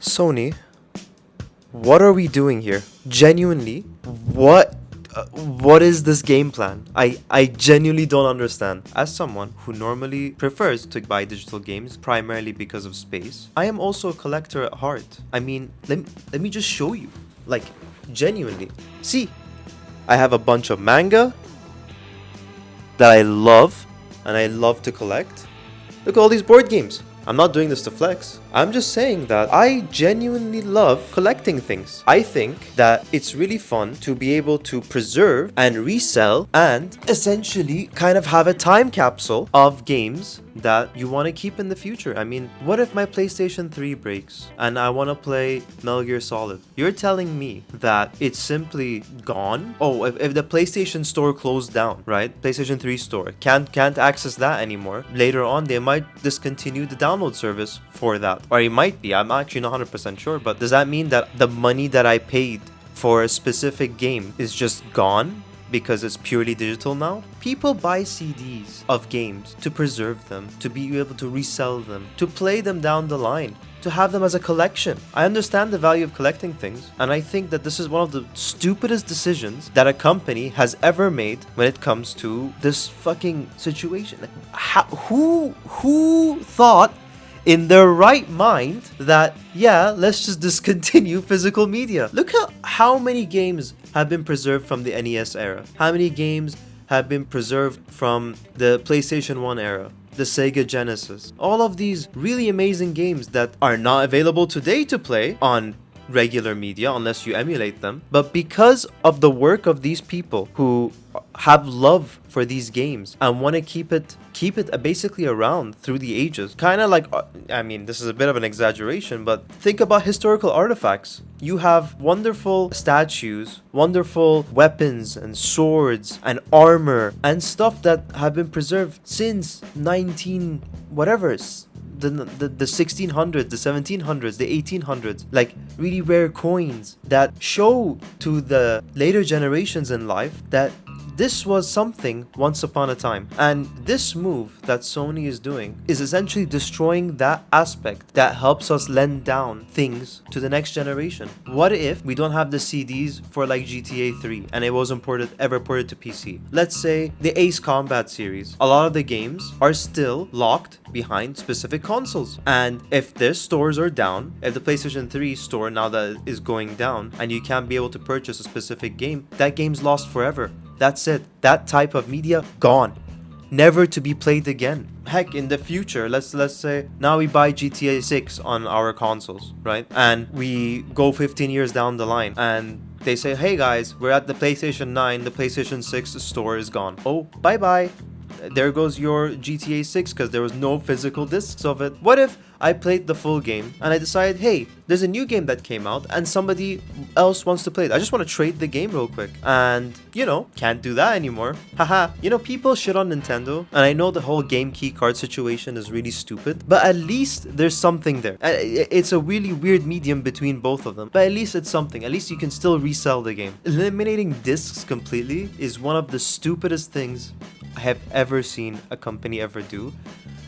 Sony, what are we doing here? Genuinely, what is this game plan? I genuinely don't understand. As someone who normally prefers to buy digital games primarily because of space, I am also a collector at heart. I mean, let me just show you. Like, genuinely. See, I have a bunch of manga that I love and I love to collect. Look at all these board games. I'm not doing this to flex. I'm just saying that I genuinely love collecting things. I think that it's really fun to be able to preserve and resell and essentially kind of have a time capsule of games that you want to keep in the future. I mean, what if my PlayStation 3 breaks and I want to play Metal Gear Solid? You're telling me that it's simply gone? Oh, if the PlayStation store closed down, right? PlayStation 3 store can't access that anymore. Later on, they might discontinue the download service for that. Or it might be. I'm actually not 100% sure. But does that mean that the money that I paid for a specific game is just gone because it's purely digital now? People buy CDs of games to preserve them, to be able to resell them, to play them down the line, to have them as a collection. I understand the value of collecting things, and I think that this is one of the stupidest decisions that a company has ever made when it comes to this fucking situation. Who thought in their right mind that, yeah, let's just discontinue physical media? Look at how many games have been preserved from the NES era. How many games have been preserved from the PlayStation 1 era, the Sega Genesis. All of these really amazing games that are not available today to play on regular media unless you emulate them. But because of the work of these people who have love for these games and want to keep it basically around through the ages, kind of like, I mean, this is a bit of an exaggeration, but think about historical artifacts. You have wonderful statues, wonderful weapons and swords and armor and stuff that have been preserved since 19 whatever, the 1600s, the 1700s, the 1800s, like really rare coins that show to the later generations in life that this was something once upon a time. And this move that Sony is doing is essentially destroying that aspect that helps us lend down things to the next generation. What if we don't have the CDs for like GTA 3 and it wasn't ever ported to PC? Let's say the Ace Combat series. A lot of the games are still locked behind specific consoles. And if their stores are down, if the PlayStation 3 store now that is going down and you can't be able to purchase a specific game, that game's lost forever. That's it. That type of media, gone. Never to be played again. Heck, in the future, let's say now we buy GTA 6 on our consoles, right? And we go 15 years down the line and they say, hey guys, we're at the PlayStation 9, the PlayStation 6 store is gone. Oh, bye-bye. There goes your GTA 6 because there was no physical discs of it. What if I played the full game and I decided, hey, there's a new game that came out and somebody else wants to play it. I just want to trade the game real quick. And, can't do that anymore. Haha. People shit on Nintendo. And I know the whole game key card situation is really stupid. But at least there's something there. It's a really weird medium between both of them. But at least it's something. At least you can still resell the game. Eliminating discs completely is one of the stupidest things I have ever seen a company ever do.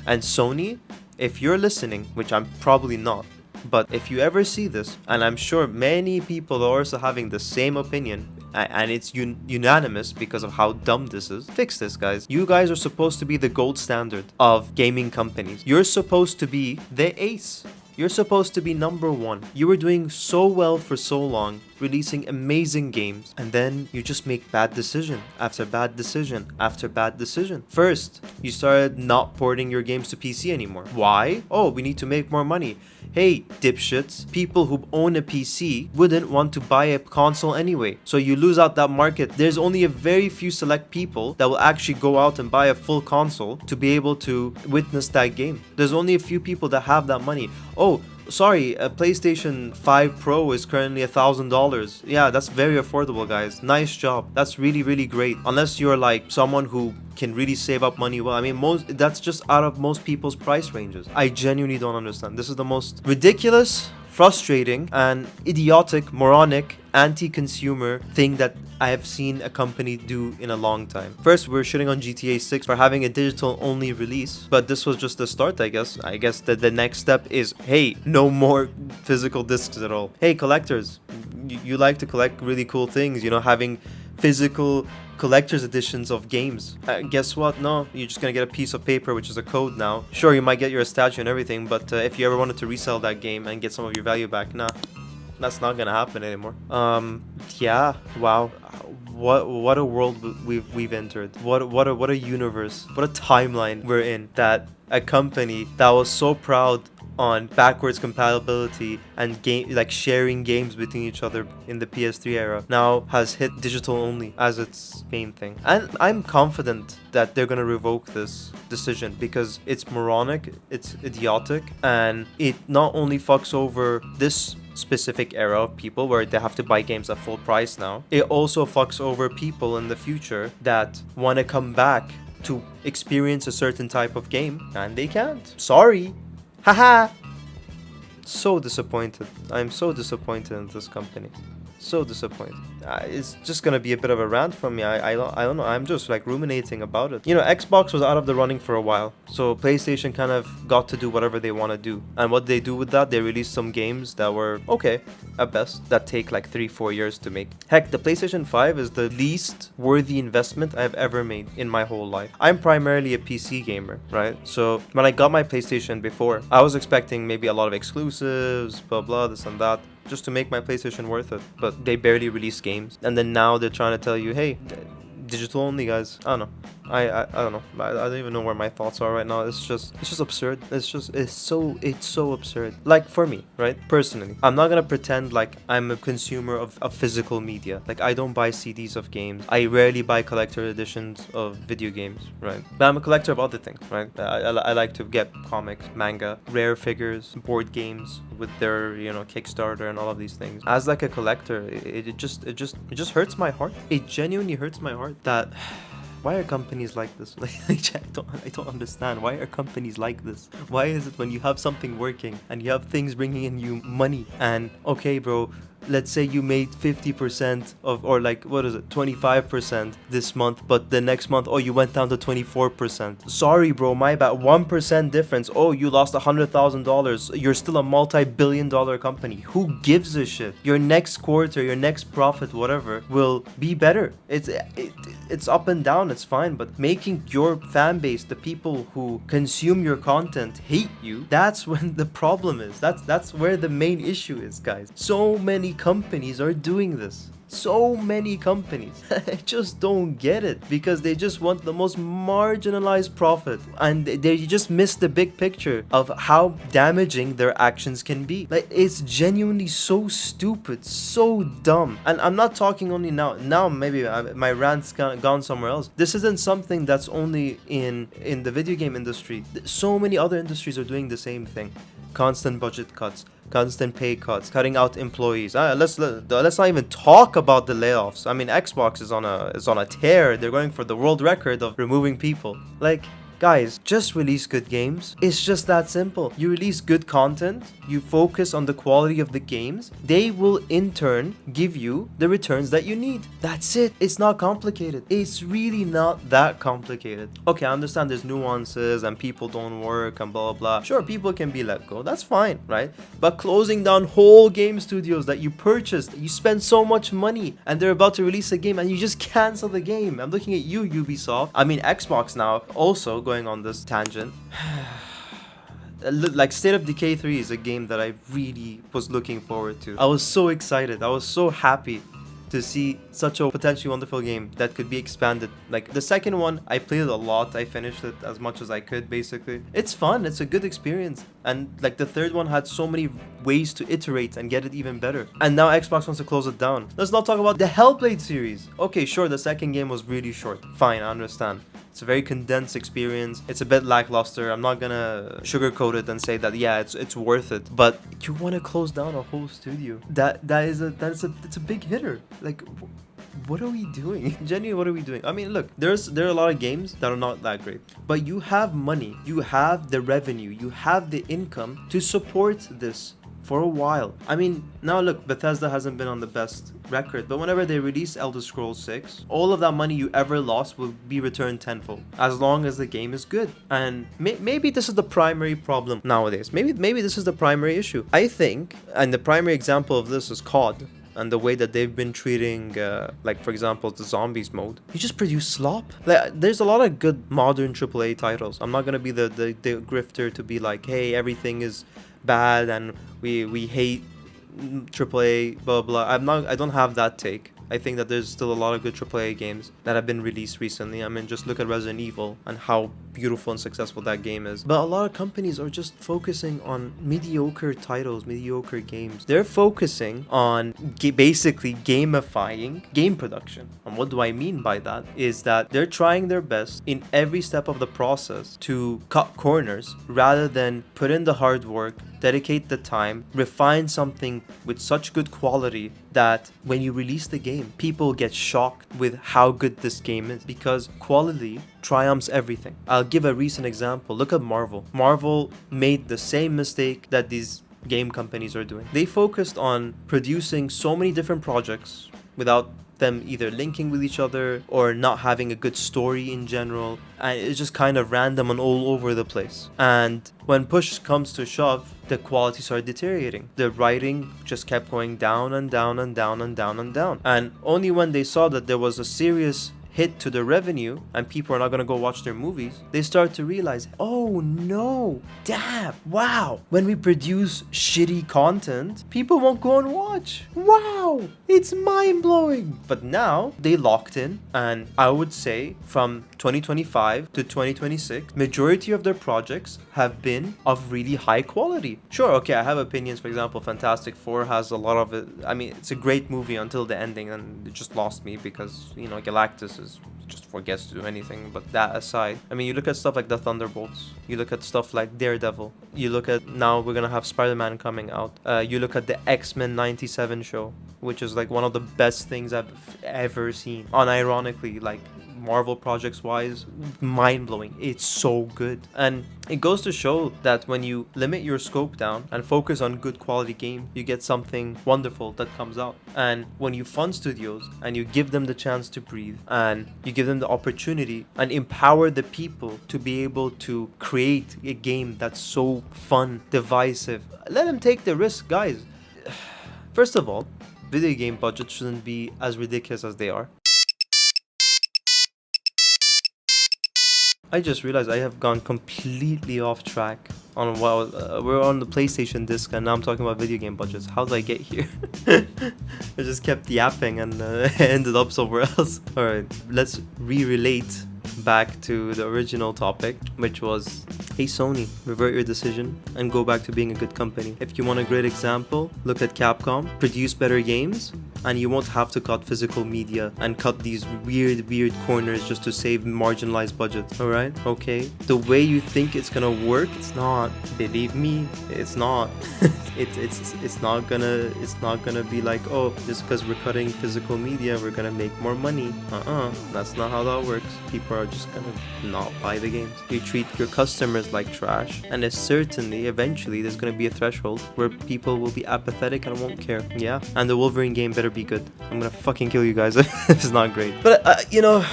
And Sony, if you're listening, which I'm probably not, but if you ever see this, and I'm sure many people are also having the same opinion, and it's unanimous because of how dumb this is, fix this, guys. You guys are supposed to be the gold standard of gaming companies. You're supposed to be the ace. You're supposed to be number one. You were doing so well for so long, releasing amazing games, and then you just make bad decision after bad decision after bad decision. First, you started not porting your games to PC anymore. Why? Oh, we need to make more money. Hey, dipshits, people who own a PC wouldn't want to buy a console anyway. So you lose out that market. There's only a very few select people that will actually go out and buy a full console to be able to witness that game. There's only a few people that have that money. Oh, sorry, a PlayStation 5 Pro is currently $1,000. Yeah, that's very affordable, guys. Nice job. That's really, really great. Unless you're like someone who can really save up money well. I mean, that's just out of most people's price ranges. I genuinely don't understand. This is the most ridiculous, frustrating, and idiotic, moronic, anti-consumer thing that I have seen a company do in a long time. First, we're shitting on GTA 6 for having a digital only release, but this was just the start, I guess. I guess that the next step is, hey, no more physical discs at all. Hey, collectors, you like to collect really cool things, you know, having physical collector's editions of games. Guess what? No, you're just gonna get a piece of paper, which is a code now. Sure, you might get your statue and everything, but if you ever wanted to resell that game and get some of your value back, nah, that's not gonna happen anymore. Yeah, wow. What a world we've entered. What a universe. What a timeline we're in. That a company that was so proud on backwards compatibility and game, like sharing games between each other in the PS3 era, now has hit digital only as its main thing. And I'm confident that they're gonna revoke this decision because it's moronic, it's idiotic, and it not only fucks over this specific era of people where they have to buy games at full price now, it also fucks over people in the future that want to come back to experience a certain type of game and they can't. Sorry. Haha. So disappointed. I'm so disappointed in this company. So disappointed. It's just gonna be a bit of a rant from me. I don't know. I'm just like ruminating about it. You know, Xbox was out of the running for a while, so PlayStation kind of got to do whatever they want to do. And what they do with that, they released some games that were okay at best, that take like 3-4 years to make. Heck, the PlayStation 5 is the least worthy investment I've ever made in my whole life. I'm primarily a PC gamer, right? So when I got my PlayStation before, I was expecting maybe a lot of exclusives, blah blah, this and that, just to make my PlayStation worth it. But they barely release games. And then now they're trying to tell you, hey, digital only, guys. I don't know. I don't know. I don't even know where my thoughts are right now. It's just absurd. It's so absurd. Like, for me, right? Personally, I'm not gonna pretend like I'm a consumer of physical media. Like, I don't buy CDs of games. I rarely buy collector editions of video games, right? But I'm a collector of other things, right? I like to get comics, manga, rare figures, board games with their, you know, Kickstarter and all of these things. As like a collector, it just hurts my heart. It genuinely hurts my heart that why are companies like this? Like, I don't understand. Why are companies like this? Why is it when you have something working and you have things bringing in you money and okay, bro, let's say you made 50% of, or like, what is it, 25% this month, but the next month, oh, you went down to 24%. Sorry, bro, my bad. 1% difference. Oh, you lost $100,000. You're still a multi-billion-dollar company. Who gives a shit? Your next quarter, your next profit, whatever, will be better. It's up and down. It's fine, but making your fan base, the people who consume your content, hate you, that's when the problem is. That's where the main issue is, guys. So many companies are doing this. So many companies. I just don't get it because they just want the most marginalized profit and they just miss the big picture of how damaging their actions can be. Like, it's genuinely so stupid, so dumb. And I'm not talking only now. Now maybe my rant's gone somewhere else. This isn't something that's only in the video game industry. So many other industries are doing the same thing. Constant budget cuts, constant pay cuts, cutting out employees. Let's not even talk about the layoffs. I mean, Xbox is on a tear. They're going for the world record of removing people. Like, guys, just release good games. It's just that simple. You release good content, you focus on the quality of the games, they will in turn give you the returns that you need. That's it. It's not complicated. It's really not that complicated. Okay, I understand there's nuances and people don't work and blah, blah, blah. Sure, people can be let go. That's fine, right? But closing down whole game studios that you purchased, you spend so much money and they're about to release a game and you just cancel the game. I'm looking at you, Ubisoft. I mean, Xbox now also going on this tangent. Like, State of Decay 3 is a game that I really was looking forward to. I was so excited. I was so happy to see such a potentially wonderful game that could be expanded. Like, the second one, I played it a lot. I finished it as much as I could, basically. It's fun. It's a good experience. And like, the third one had so many ways to iterate and get it even better. And now Xbox wants to close it down. Let's not talk about the Hellblade series. Okay, sure, the second game was really short. Fine, I understand. It's a very condensed experience. It's a bit lackluster. I'm not gonna sugarcoat it and say that, yeah, it's worth it. But you want to close down a whole studio. It's a big hitter. Like, what are we doing? Genuinely, what are we doing? I mean, look, there are a lot of games that are not that great, but you have money, you have the revenue, you have the income to support this for a while. I mean, now look, Bethesda hasn't been on the best record, but whenever they release Elder Scrolls 6, all of that money you ever lost will be returned tenfold, as long as the game is good. And maybe this is the primary problem nowadays. Maybe this is the primary issue. I think, and the primary example of this is COD. And the way that they've been treating, like for example, the zombies mode. You just produce slop. Like, there's a lot of good modern AAA titles. I'm not gonna be the grifter to be like, hey, everything is bad and we hate AAA, blah blah. I don't have that take. I think that there's still a lot of good AAA games that have been released recently. I mean, just look at Resident Evil and how beautiful and successful that game is. But a lot of companies are just focusing on mediocre titles, mediocre games. They're focusing on basically gamifying game production. And what do I mean by that? Is that they're trying their best in every step of the process to cut corners rather than put in the hard work, dedicate the time, refine something with such good quality that when you release the game, people get shocked with how good this game is, because quality triumphs everything. I'll give a recent example. Look at Marvel. Marvel made the same mistake that these game companies are doing. They focused on producing so many different projects without them either linking with each other or not having a good story in general, and it's just kind of random and all over the place. And when push comes to shove, the quality started deteriorating. The writing just kept going down and down and down and down and down. And only when they saw that there was a serious hit to the revenue and people are not going to go watch their movies, they start to realize, oh no, damn, wow, when we produce shitty content, people won't go and watch. Wow, it's mind-blowing. But now they locked in, and I would say from 2025 to 2026, majority of their projects have been of really high quality. Sure, okay, I have opinions. For example, Fantastic Four has a lot of it. I mean, it's a great movie until the ending, and it just lost me because, you know, Galactus just forgets to do anything. But that aside, I mean, you look at stuff like the Thunderbolts, you look at stuff like Daredevil, you look at now we're gonna have Spider-Man coming out, you look at the X-Men 97 show, which is like one of the best things I've ever seen. Unironically, like Marvel projects wise, mind-blowing. It's so good. And it goes to show that when you limit your scope down and focus on good quality game, you get something wonderful that comes out. And when you fund studios and you give them the chance to breathe and you give them the opportunity and empower the people to be able to create a game that's so fun, divisive, let them take the risk, guys. First of all, video game budgets shouldn't be as ridiculous as they are. I just realized I have gone completely off track on what we're on the PlayStation disc, and now I'm talking about video game budgets. How did I get here? I just kept yapping and ended up somewhere else. Alright, let's re-relate back to the original topic, which was, hey Sony, revert your decision and go back to being a good company. If you want a great example, look at Capcom, produce better games, and you won't have to cut physical media and cut these weird corners just to save marginalized budgets. Alright? Okay. The way you think it's gonna work, it's not. Believe me, it's not. it's not gonna be like, oh, just because we're cutting physical media, we're gonna make more money. That's not how that works. People are just gonna not buy the games. You treat your customers like trash, and it's certainly eventually there's gonna be a threshold where people will be apathetic and won't care. Yeah, and the Wolverine game better be good. I'm gonna fucking kill you guys if it's not great. But you know,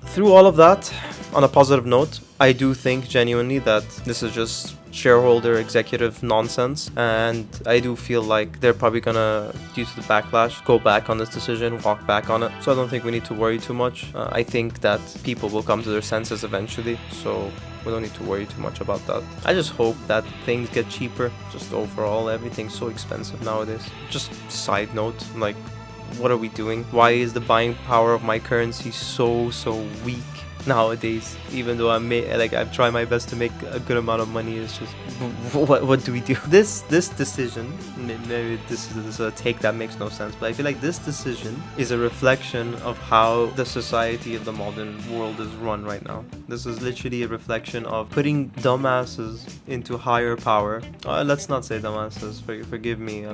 through all of that, on a positive note, I do think genuinely that this is just shareholder executive nonsense, and I do feel like they're probably gonna, due to the backlash, go back on this decision, walk back on it. So I don't think we need to worry too much. I think that people will come to their senses eventually, so we don't need to worry too much about that. I just hope that things get cheaper. Just overall, everything's so expensive nowadays. Just side note, like, what are we doing? Why is the buying power of my currency so weak nowadays? Even though I've tried my best to make a good amount of money, it's just what do we do? This decision, maybe this is a take that makes no sense, but I feel like this decision is a reflection of how the society of the modern world is run right now. This is literally a reflection of putting dumbasses into higher power. Let's not say dumbasses, forgive me.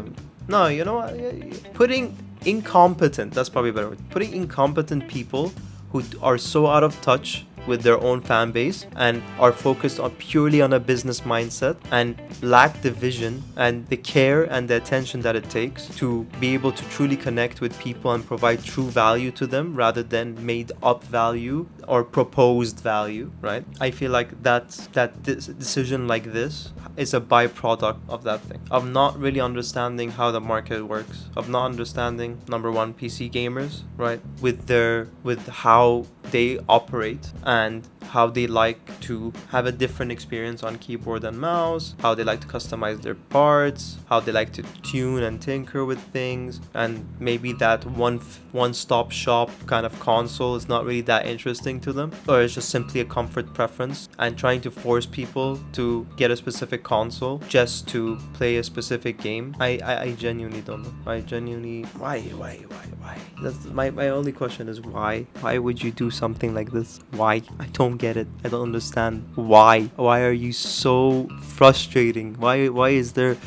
No, you know what? Putting incompetent, that's probably a better word. Putting incompetent people who are so out of touch with their own fan base and are focused on purely on a business mindset and lack the vision and the care and the attention that it takes to be able to truly connect with people and provide true value to them rather than made up value or proposed value, right? I feel like decision like this is a byproduct of that thing, of not really understanding how the market works, of not understanding, number one, PC gamers, right, with how they operate and how they like to have a different experience on keyboard and mouse, how they like to customize their parts, how they like to tune and tinker with things, and maybe that one-stop shop kind of console is not really that interesting to them, or it's just simply a comfort preference, and trying to force people to get a specific console just to play a specific game. I genuinely don't know. I genuinely why? That's my only question is why? Why would you do something like this? Why? I don't get it. I don't understand why. Why are you so frustrating? Why is there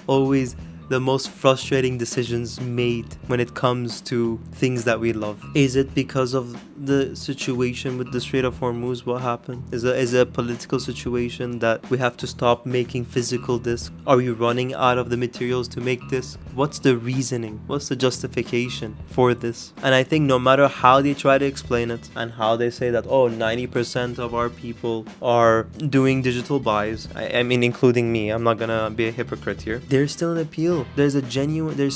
always the most frustrating decisions made when it comes to things that we love? Is it because of the situation with the Strait of Hormuz? What happened? Is it a political situation that we have to stop making physical discs? Are we running out of the materials to make discs? What's the reasoning? What's the justification for this? And I think no matter how they try to explain it and how they say that, oh, 90% of our people are doing digital buys, I mean, including me, I'm not gonna be a hypocrite here, there's still an appeal. There's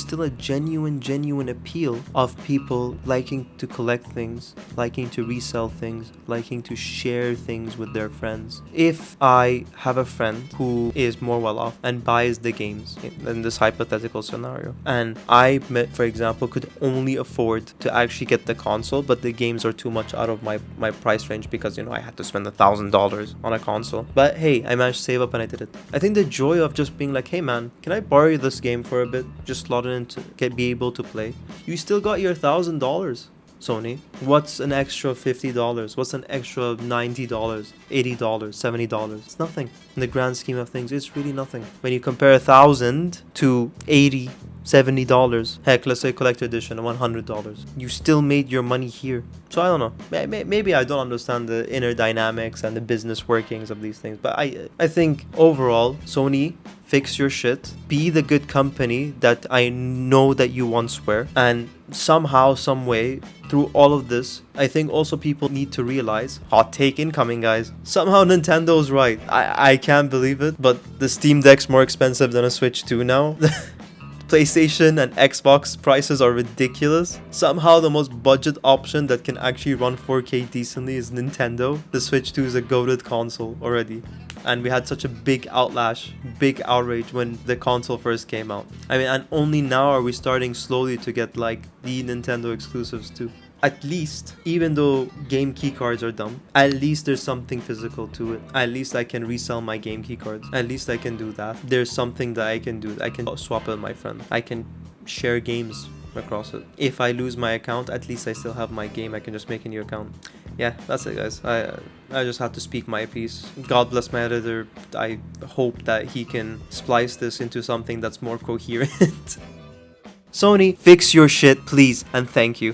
still a genuine appeal of people liking to collect things, liking to resell things, liking to share things with their friends. If I have a friend who is more well off and buys the games in this hypothetical scenario, and I, for example, could only afford to actually get the console, but the games are too much out of my price range because, you know, I had to spend $1,000 on a console. But hey, I managed to save up and I did it. I think the joy of just being like, hey man, can I borrow this game for a bit? Just slot it in to be able to play. You still got your $1,000. Sony. What's an extra $50? What's an extra $90, $80, $70? It's nothing. In the grand scheme of things, it's really nothing. When you compare $1,000 to $80, $70, heck, let's say collector edition, $100, you still made your money here. So I don't know. Maybe I don't understand the inner dynamics and the business workings of these things, but I think overall, Sony, fix your shit. Be the good company that I know that you once were, and somehow, some way, through all of this, I think also people need to realize, hot take incoming, guys, somehow Nintendo's right. I can't believe it, but the Steam Deck's more expensive than a Switch 2 now. PlayStation and Xbox prices are ridiculous. Somehow the most budget option that can actually run 4K decently is Nintendo. The Switch 2 is a goated console already. And we had such a big outrage when the console first came out. I mean, and only now are we starting slowly to get like the Nintendo exclusives too. At least, even though game keycards are dumb, at least there's something physical to it. At least I can resell my game keycards. At least I can do that. There's something that I can do. I can swap it with my friend. I can share games across it. If I lose my account, at least I still have my game. I can just make a new account. Yeah, that's it, guys. I just have to speak my piece. God bless my editor. I hope that he can splice this into something that's more coherent. Sony, fix your shit, please, and thank you.